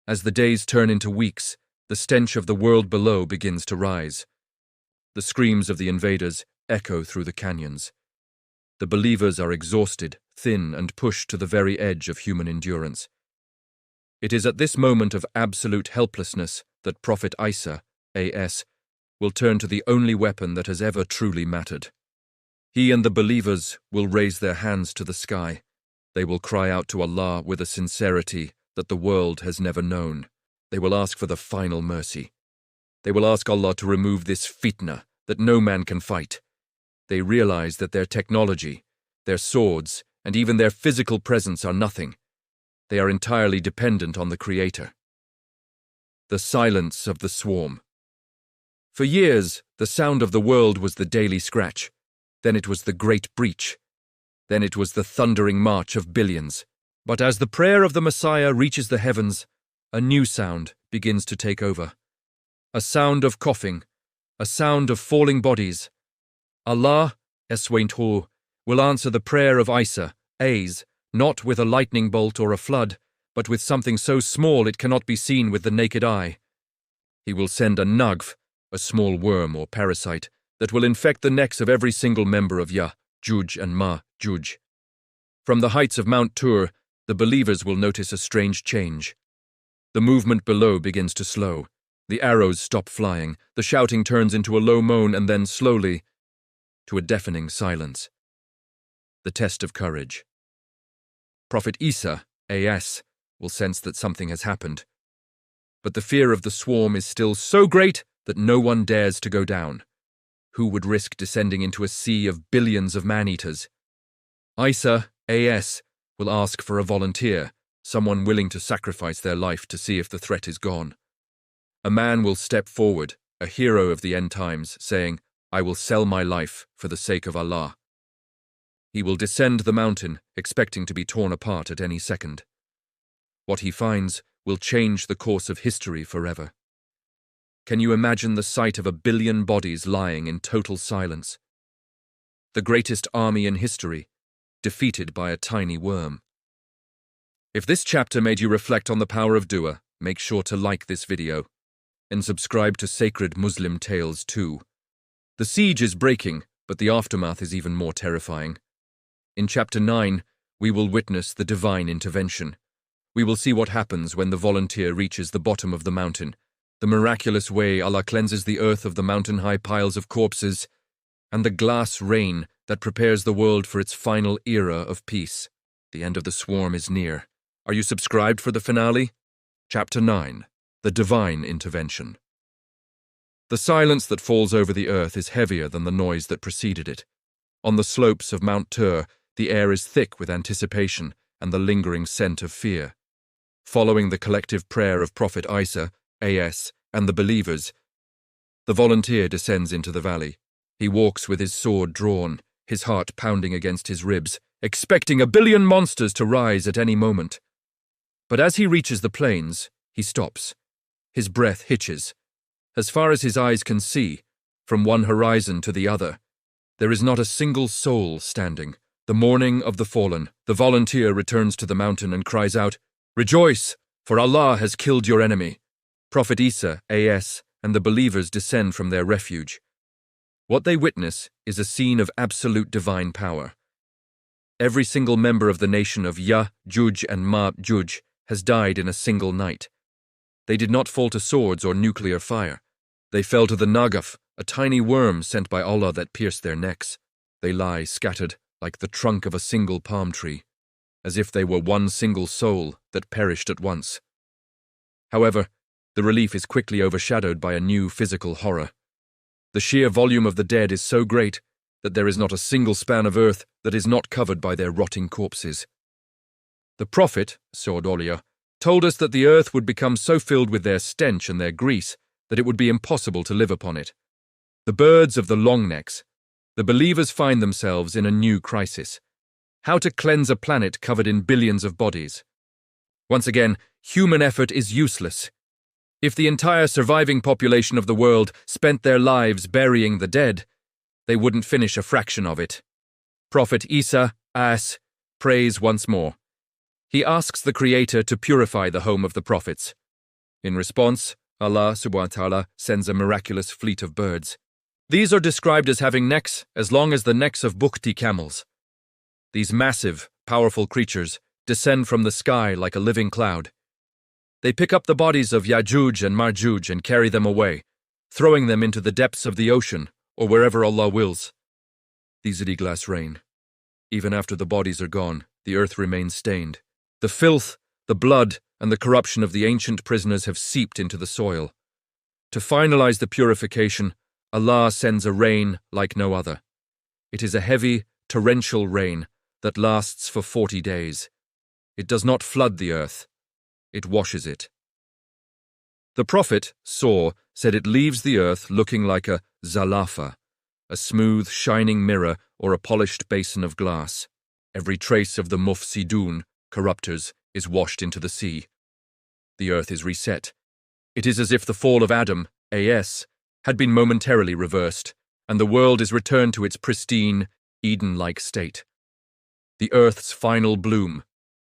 As the days turn into weeks, the stench of the world below begins to rise. The screams of the invaders echo through the canyons. The believers are exhausted, thin, and pushed to the very edge of human endurance. It is at this moment of absolute helplessness that Prophet Isa, will turn to the only weapon that has ever truly mattered. He and the believers will raise their hands to the sky. They will cry out to Allah with a sincerity that the world has never known. They will ask for the final mercy. They will ask Allah to remove this fitna that no man can fight. They realize that their technology, their swords, and even their physical presence are nothing. They are entirely dependent on the Creator. The silence of the swarm. For years, the sound of the world was the daily scratch. Then it was the great breach. Then it was the thundering march of billions. But as the prayer of the Messiah reaches the heavens, a new sound begins to take over. A sound of coughing, a sound of falling bodies. Allah, will answer the prayer of Isa, not with a lightning bolt or a flood, but with something so small it cannot be seen with the naked eye. He will send a nagf, a small worm or parasite, that will infect the necks of every single member of Yajooj and Majooj. From the heights of Mount Tur, the believers will notice a strange change. The movement below begins to slow. The arrows stop flying, the shouting turns into a low moan and then slowly to a deafening silence. The test of courage. Prophet Isa, will sense that something has happened. But the fear of the swarm is still so great that no one dares to go down. Who would risk descending into a sea of billions of man-eaters? Isa, will ask for a volunteer, someone willing to sacrifice their life to see if the threat is gone. A man will step forward, a hero of the end times, saying, I will sell my life for the sake of Allah. He will descend the mountain, expecting to be torn apart at any second. What he finds will change the course of history forever. Can you imagine the sight of 1 billion bodies lying in total silence? The greatest army in history, defeated by a tiny worm. If this chapter made you reflect on the power of dua, make sure to like this video and subscribe to Sacred Muslim Tales too. The siege is breaking, but the aftermath is even more terrifying. In Chapter 9, we will witness the divine intervention. We will see what happens when the volunteer reaches the bottom of the mountain, the miraculous way Allah cleanses the earth of the mountain-high piles of corpses, and the glass rain that prepares the world for its final era of peace. The end of the swarm is near. Are you subscribed for the finale? Chapter 9, The Divine Intervention. The silence that falls over the earth is heavier than the noise that preceded it. On the slopes of Mount Tur, the air is thick with anticipation and the lingering scent of fear. Following the collective prayer of Prophet Isa, and the believers, the volunteer descends into the valley. He walks with his sword drawn, his heart pounding against his ribs, expecting 1 billion monsters to rise at any moment. But as he reaches the plains, he stops. His breath hitches. As far as his eyes can see, from one horizon to the other. There is not a single soul standing. The morning of the fallen, the volunteer returns to the mountain and cries out, "Rejoice, for Allah has killed your enemy." Prophet Isa, AS, and the believers descend from their refuge. What they witness is a scene of absolute divine power. Every single member of the nation of Yajooj and Majooj has died in a single night. They did not fall to swords or nuclear fire. They fell to the Nagaf, a tiny worm sent by Allah that pierced their necks. They lie scattered like the trunk of a single palm tree, as if they were one single soul that perished at once. However, the relief is quickly overshadowed by a new physical horror. The sheer volume of the dead is so great that there is not a single span of earth that is not covered by their rotting corpses. The prophet, Saudolya, told us that the earth would become so filled with their stench and their grease that it would be impossible to live upon it. The birds of the long necks. The believers find themselves in a new crisis. How to cleanse a planet covered in billions of bodies. Once again, human effort is useless. If the entire surviving population of the world spent their lives burying the dead, they wouldn't finish a fraction of it. Prophet Isa, AS, prays once more. He asks the Creator to purify the home of the prophets. In response, Allah subhanahu wa ta'ala sends a miraculous fleet of birds. These are described as having necks as long as the necks of bukti camels. These massive, powerful creatures descend from the sky like a living cloud. They pick up the bodies of Yajooj and Majooj and carry them away, throwing them into the depths of the ocean or wherever Allah wills. These glass rain. Even after the bodies are gone, the earth remains stained. The filth, the blood, and the corruption of the ancient prisoners have seeped into the soil. To finalize the purification, Allah sends a rain like no other. It is a heavy, torrential rain that lasts for 40 days. It does not flood the earth. It washes it. The prophet said it leaves the earth looking like a zalafa, a smooth, shining mirror or a polished basin of glass. Every trace of the mufsidun, corruptors, is washed into the sea. The earth is reset. It is as if the fall of Adam, AS, had been momentarily reversed, and the world is returned to its pristine, Eden-like state. The earth's final bloom.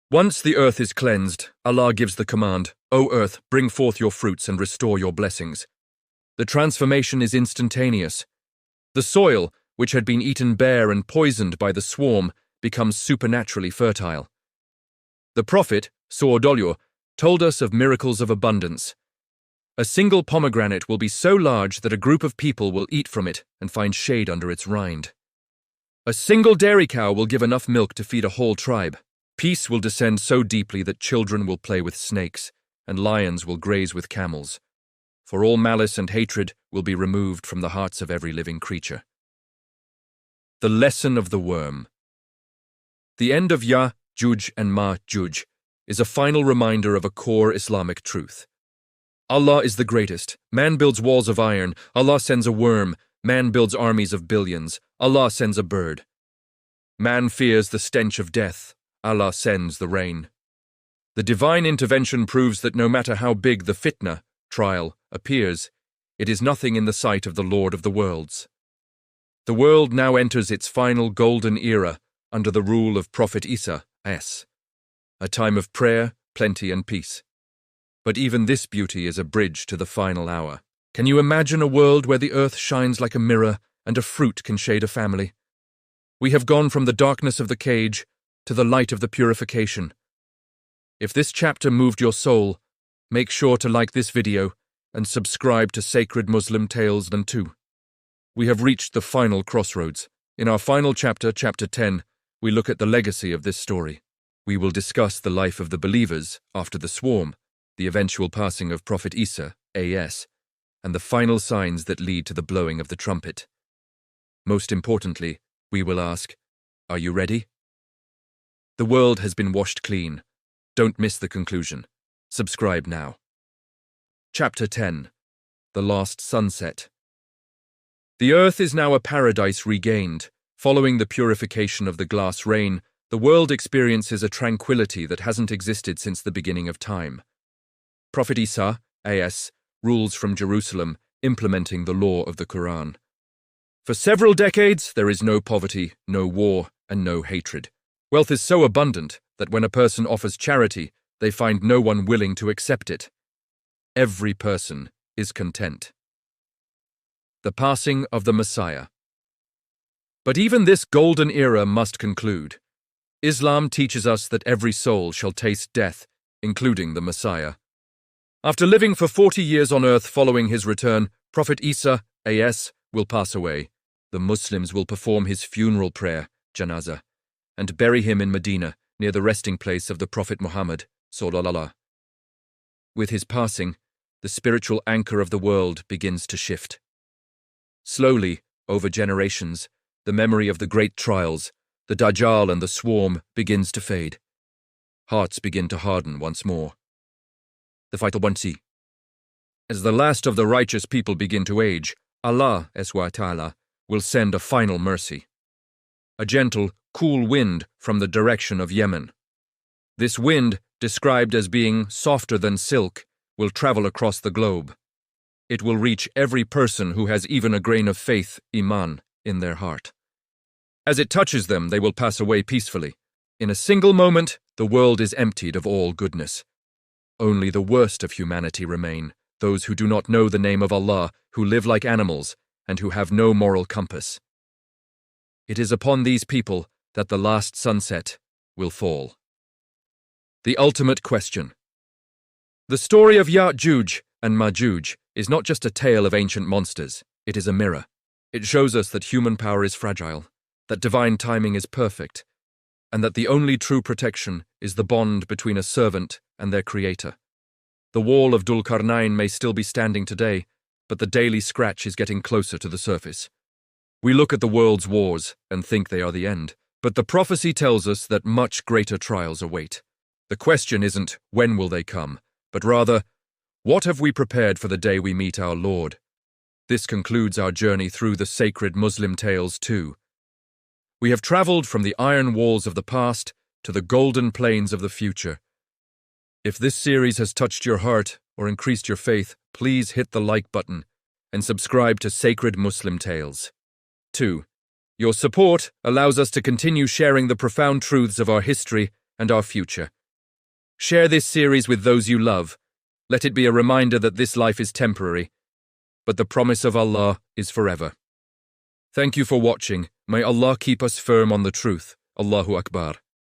Once the earth is cleansed, Allah gives the command, "O earth, bring forth your fruits and restore your blessings." The transformation is instantaneous. The soil, which had been eaten bare and poisoned by the swarm, becomes supernaturally fertile. The prophet, Saudolya, told us of miracles of abundance. A single pomegranate will be so large that a group of people will eat from it and find shade under its rind. A single dairy cow will give enough milk to feed a whole tribe. Peace will descend so deeply that children will play with snakes, and lions will graze with camels. For all malice and hatred will be removed from the hearts of every living creature. The lesson of the worm. The end of Yajooj and Majooj is a final reminder of a core Islamic truth. Allah is the greatest. Man builds walls of iron. Allah sends a worm. Man builds armies of billions. Allah sends a bird. Man fears the stench of death. Allah sends the rain. The divine intervention proves that no matter how big the fitna, trial, appears, it is nothing in the sight of the Lord of the worlds. The world now enters its final golden era under the rule of Prophet Isa, AS. A time of prayer, plenty and peace. But even this beauty is a bridge to the final hour. Can you imagine a world where the earth shines like a mirror and a fruit can shade a family? We have gone from the darkness of the cage to the light of the purification. If this chapter moved your soul, make sure to like this video and subscribe to Sacred Muslim Tales too. We have reached the final crossroads. In our final chapter, chapter 10, we look at the legacy of this story. We will discuss the life of the believers after the swarm, the eventual passing of Prophet Isa, AS, and the final signs that lead to the blowing of the trumpet. Most importantly, we will ask, are you ready? The world has been washed clean. Don't miss the conclusion. Subscribe now. Chapter 10. The Last Sunset. The earth is now a paradise regained. Following the purification of the glass rain, the world experiences a tranquility that hasn't existed since the beginning of time. Prophet Isa, AS, rules from Jerusalem, implementing the law of the Quran. For several decades, there is no poverty, no war, and no hatred. Wealth is so abundant that when a person offers charity, they find no one willing to accept it. Every person is content. The passing of the Messiah. But even this golden era must conclude. Islam teaches us that every soul shall taste death, including the Messiah. After living for 40 years on earth following his return, Prophet Isa, A.S., will pass away. The Muslims will perform his funeral prayer, janazah, and bury him in Medina, near the resting place of the Prophet Muhammad, sallallahu. With his passing, the spiritual anchor of the world begins to shift. Slowly, over generations, the memory of the great trials, the Dajjal and the swarm begins to fade. Hearts begin to harden once more. The vital Wansi. As the last of the righteous people begin to age, Allah SWT will send a final mercy. A gentle, cool wind from the direction of Yemen. This wind, described as being softer than silk, will travel across the globe. It will reach every person who has even a grain of faith, iman, in their heart. As it touches them, they will pass away peacefully. In a single moment, the world is emptied of all goodness. Only the worst of humanity remain, those who do not know the name of Allah, who live like animals, and who have no moral compass. It is upon these people that the last sunset will fall. The ultimate question. The story of Yajooj and Majooj is not just a tale of ancient monsters, it is a mirror. It shows us that human power is fragile, that divine timing is perfect, and that the only true protection is the bond between a servant and their creator. The wall of Dhul-Qarnayn may still be standing today, but the daily scratch is getting closer to the surface. We look at the world's wars and think they are the end, but the prophecy tells us that much greater trials await. The question isn't when will they come, but rather, what have we prepared for the day we meet our Lord? This concludes our journey through the sacred Muslim tales too. We have traveled from the iron walls of the past to the golden plains of the future. If this series has touched your heart or increased your faith, please hit the like button and subscribe to Sacred Muslim Tales. 2. Your support allows us to continue sharing the profound truths of our history and our future. Share this series with those you love. Let it be a reminder that this life is temporary, but the promise of Allah is forever. Thank you for watching. May Allah keep us firm on the truth. Allahu Akbar.